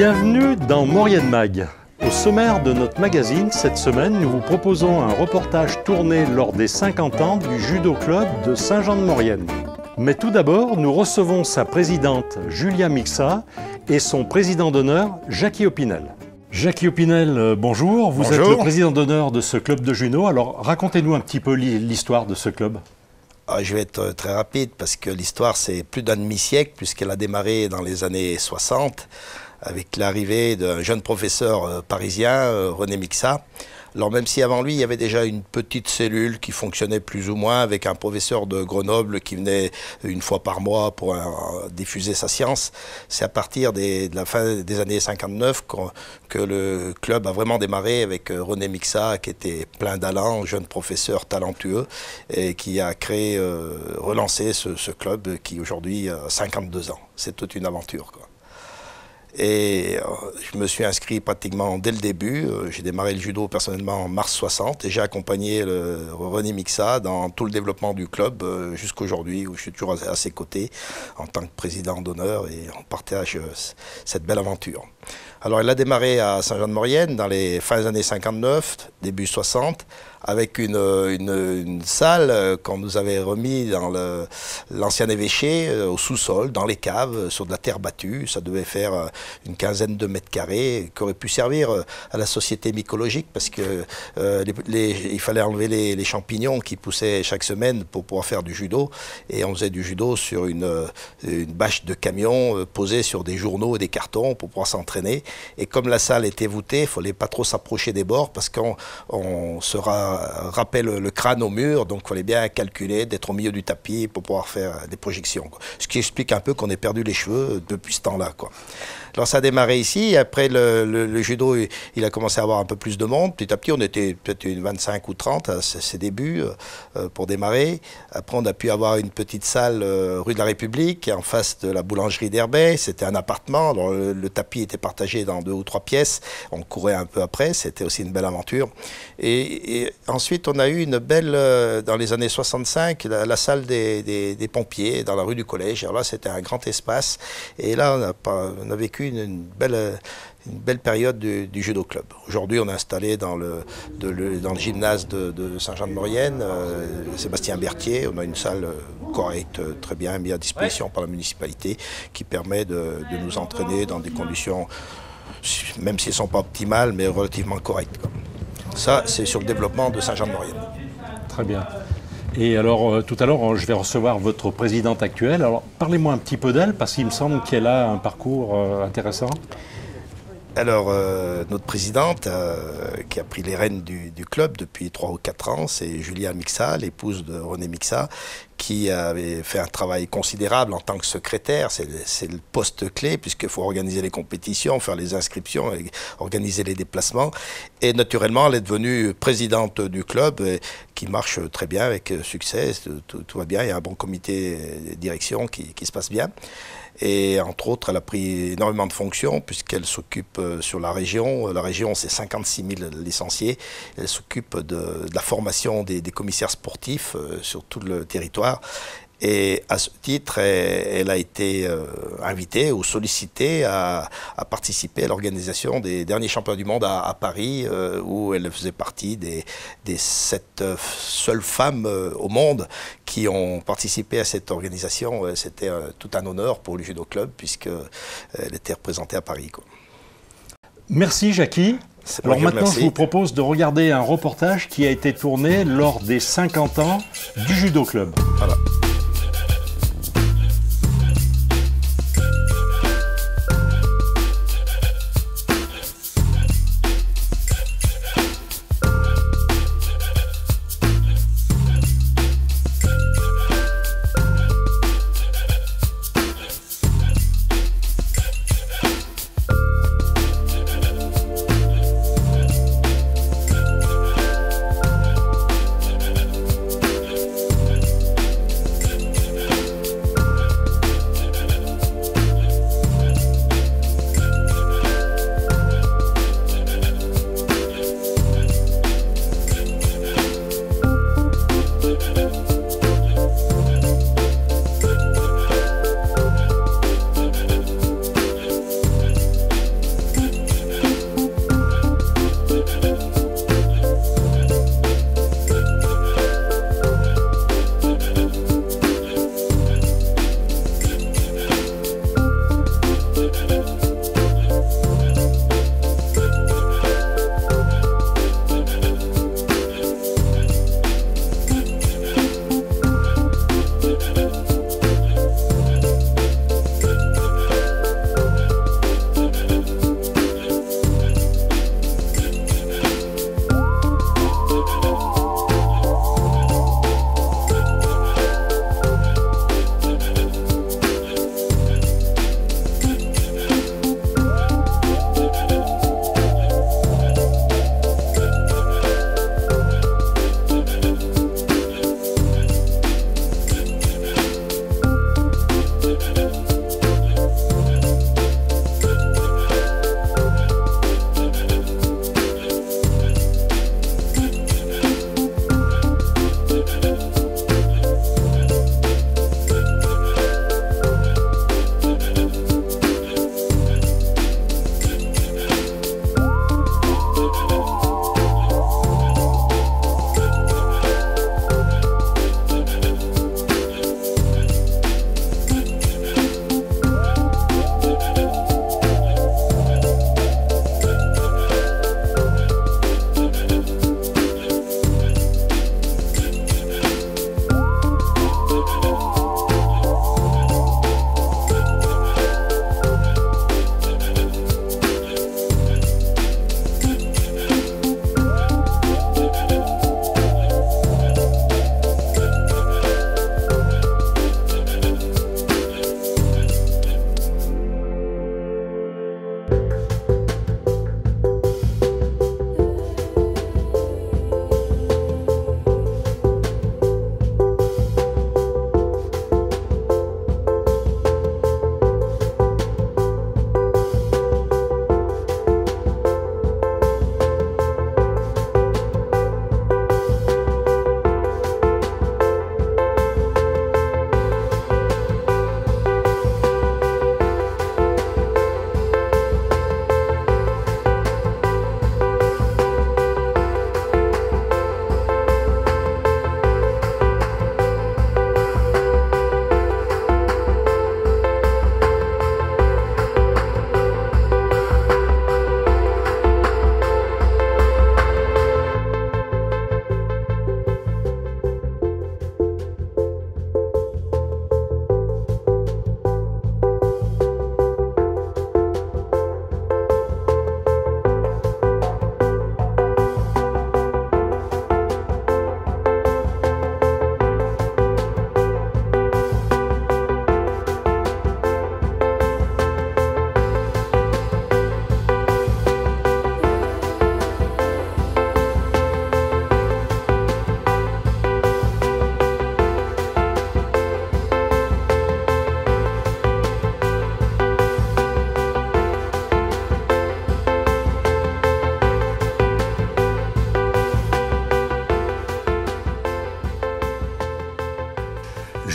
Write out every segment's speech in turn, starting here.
Bienvenue dans Maurienne Mag. Au sommaire de notre magazine, cette semaine, nous vous proposons un reportage tourné lors des 50 ans du Judo Club de Saint-Jean-de-Maurienne. Mais tout d'abord, nous recevons sa présidente Julia Mixa et son président d'honneur Jackie Opinel. Jackie Opinel, bonjour. Vous êtes le président d'honneur de ce club de judo. Alors, racontez-nous un petit peu l'histoire de ce club. Je vais être très rapide parce que l'histoire, c'est plus d'un demi-siècle puisqu'elle a démarré dans les années 60 avec l'arrivée d'un jeune professeur parisien, René Mixa. Alors même si avant lui, il y avait déjà une petite cellule qui fonctionnait plus ou moins avec un professeur de Grenoble qui venait une fois par mois pour diffuser sa science, c'est à partir de la fin des années 59 que le club a vraiment démarré avec René Mixa qui était plein d'allant, jeune professeur talentueux et qui a créé, relancé ce club qui aujourd'hui a 52 ans. C'est toute une aventure, quoi. Et je me suis inscrit pratiquement dès le début. J'ai démarré le judo personnellement en mars 60 et j'ai accompagné René Mixa dans tout le développement du club jusqu'à aujourd'hui où je suis toujours à ses côtés en tant que président d'honneur et on partage cette belle aventure. Alors il a démarré à Saint-Jean-de-Maurienne dans les fins des années 59, début 60, avec une salle qu'on nous avait remise dans l'ancien évêché, au sous-sol, dans les caves, sur de la terre battue. Ça devait faire une quinzaine de mètres carrés, qui aurait pu servir à la société mycologique, parce que il fallait enlever les champignons qui poussaient chaque semaine pour pouvoir faire du judo. Et on faisait du judo sur une bâche de camion posée sur des journaux et des cartons pour pouvoir s'entraîner. Et comme la salle était voûtée, il ne fallait pas trop s'approcher des bords, parce qu'on sera râpait le crâne au mur, donc il fallait bien calculer d'être au milieu du tapis pour pouvoir faire des projections, quoi. Ce qui explique un peu qu'on ait perdu les cheveux depuis ce temps-là, quoi. Alors ça a démarré ici, après le judo, il a commencé à avoir un peu plus de monde. Petit à petit, on était peut-être 25 ou 30 à ses débuts pour démarrer. Après, on a pu avoir une petite salle rue de la République, en face de la boulangerie d'Herbay. C'était un appartement, alors le tapis était partagé dans 2 ou 3 pièces. On courait un peu après, c'était aussi une belle aventure. Et ensuite, on a eu une belle, dans les années 65, la salle des pompiers, dans la rue du Collège. Alors là, c'était un grand espace. Et là, on a vécu une belle période du judo club. Aujourd'hui, on est installé dans le gymnase de Saint-Jean-de-Maurienne, Sébastien Berthier. On a une salle correcte, très bien mise à disposition par la municipalité, qui permet de nous entraîner dans des conditions, même si elles ne sont pas optimales, mais relativement correctes, quoi. Ça, c'est sur le développement de Saint-Jean-de-Maurienne. Très bien. Et alors, tout à l'heure, je vais recevoir votre présidente actuelle. Alors, parlez-moi un petit peu d'elle, parce qu'il me semble qu'elle a un parcours intéressant. Alors, notre présidente, qui a pris les rênes du club depuis 3 ou 4 ans, c'est Julia Mixa, l'épouse de René Mixa, qui avait fait un travail considérable en tant que secrétaire. C'est le poste clé, puisqu'il faut organiser les compétitions, faire les inscriptions, organiser les déplacements. Et naturellement, elle est devenue présidente du club, qui marche très bien, avec succès. Tout va bien, il y a un bon comité de direction qui se passe bien. Et entre autres, elle a pris énormément de fonctions puisqu'elle s'occupe sur la région. La région, c'est 56 000 licenciés. Elle s'occupe de la formation des commissaires sportifs sur tout le territoire. Et à ce titre, elle a été invitée ou sollicitée à participer à l'organisation des derniers championnats du monde à Paris, où elle faisait partie des 7 seules femmes au monde qui ont participé à cette organisation. C'était tout un honneur pour le Judo Club, puisqu'elle était représentée à Paris, quoi. Merci Jackie. Alors maintenant, je vous propose de regarder un reportage qui a été tourné lors des 50 ans du Judo Club. Voilà.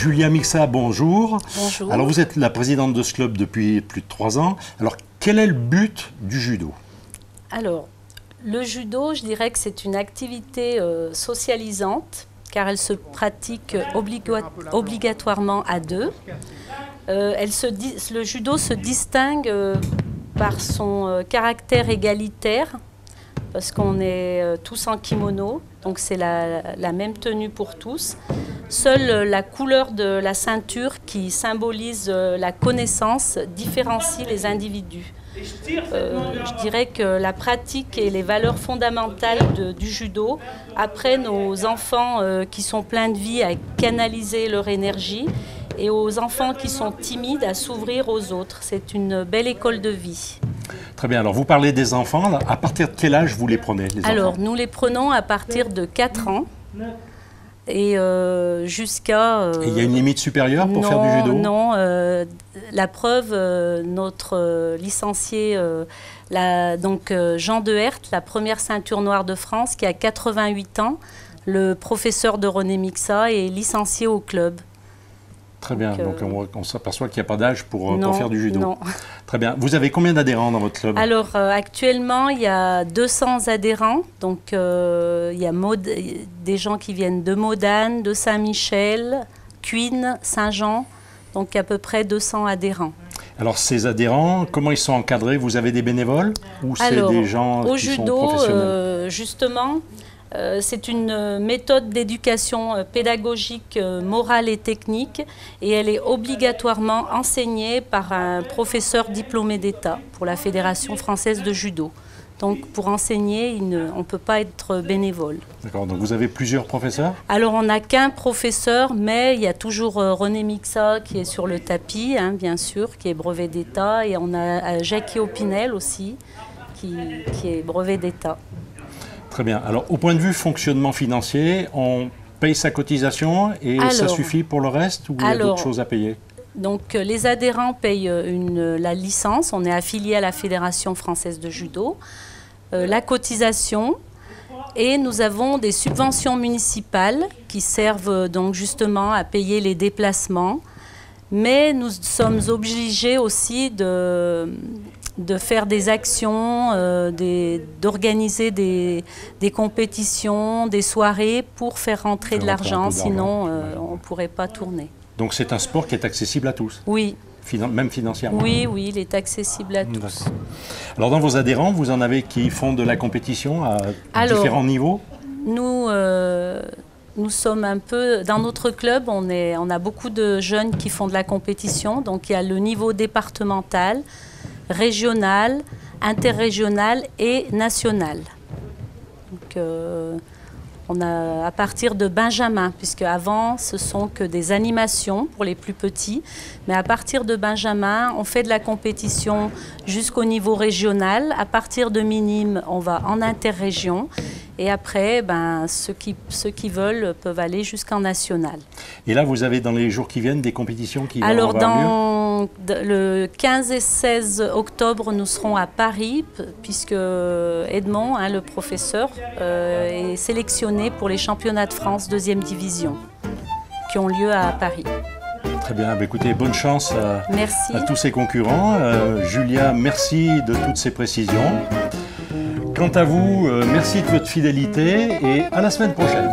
Julia Mixa, bonjour. Bonjour. Alors vous êtes la présidente de ce club depuis plus de 3 ans. Alors quel est le but du judo? Alors, le judo, je dirais que c'est une activité socialisante, car elle se pratique obligatoirement à deux. Le judo se distingue par son caractère égalitaire, parce qu'on est tous en kimono, donc c'est la même tenue pour tous. Seule la couleur de la ceinture qui symbolise la connaissance différencie les individus. Je dirais que la pratique et les valeurs fondamentales du judo apprennent aux enfants qui sont pleins de vie à canaliser leur énergie et aux enfants qui sont timides à s'ouvrir aux autres. C'est une belle école de vie. Très bien, alors vous parlez des enfants, là. À partir de quel âge vous les prenez, les Alors, enfants? nous les prenons à partir de 4 ans et jusqu'à... Et il y a une limite supérieure pour faire du judo? Non, la preuve, notre licencié, Jean Dehert, la première ceinture noire de France, qui a 88 ans, le professeur de René Mixa, est licencié au club. Très bien, donc on s'aperçoit qu'il n'y a pas d'âge pour faire du judo. Non. Très bien. Vous avez combien d'adhérents dans votre club? Alors, actuellement, il y a 200 adhérents. Donc, il y a des gens qui viennent de Modane, de Saint-Michel, Cuines, Saint-Jean. Donc, à peu près 200 adhérents. Alors, ces adhérents, comment ils sont encadrés? Vous avez des bénévoles ou c'est des gens qui sont professionnels? Au judo, justement, c'est une méthode d'éducation pédagogique, morale et technique, et elle est obligatoirement enseignée par un professeur diplômé d'État pour la Fédération française de judo. Donc pour enseigner, on ne peut pas être bénévole. D'accord, donc vous avez plusieurs professeurs? Alors on n'a qu'un professeur, mais il y a toujours René Mixa qui est sur le tapis, hein, bien sûr, qui est brevet d'État, et on a Jackie Opinel aussi, qui est brevet d'État. Très bien. Alors, au point de vue fonctionnement financier, on paye sa cotisation et ça suffit pour le reste ou il y a d'autres choses à payer? Donc, les adhérents payent la licence. On est affilié à la Fédération française de judo. La cotisation. Et nous avons des subventions municipales qui servent donc justement à payer les déplacements. Mais nous sommes obligés aussi de faire des actions, d'organiser des compétitions, des soirées pour faire rentrer de l'argent, sinon on ne pourrait pas tourner. Donc c'est un sport qui est accessible à tous? Oui. Même financièrement? Oui, il est accessible à tous. Alors dans vos adhérents, vous en avez qui font de la compétition à différents niveaux? Nous sommes un peu, dans notre club, on a beaucoup de jeunes qui font de la compétition. Donc il y a le niveau départemental, régional, interrégional et national. Donc on a à partir de Benjamin, puisque avant ce sont que des animations pour les plus petits, mais à partir de Benjamin, on fait de la compétition jusqu'au niveau régional. À partir de minime, on va en interrégion. Et après, ceux qui veulent peuvent aller jusqu'en national. Et là, vous avez dans les jours qui viennent des compétitions qui vont avoir lieu? Alors, le 15 et 16 octobre, nous serons à Paris, puisque Edmond, le professeur, est sélectionné pour les championnats de France 2e division, qui ont lieu à Paris. Très bien, écoutez, bonne chance à tous ces concurrents. Julia, merci de toutes ces précisions. Quant à vous, merci de votre fidélité et à la semaine prochaine.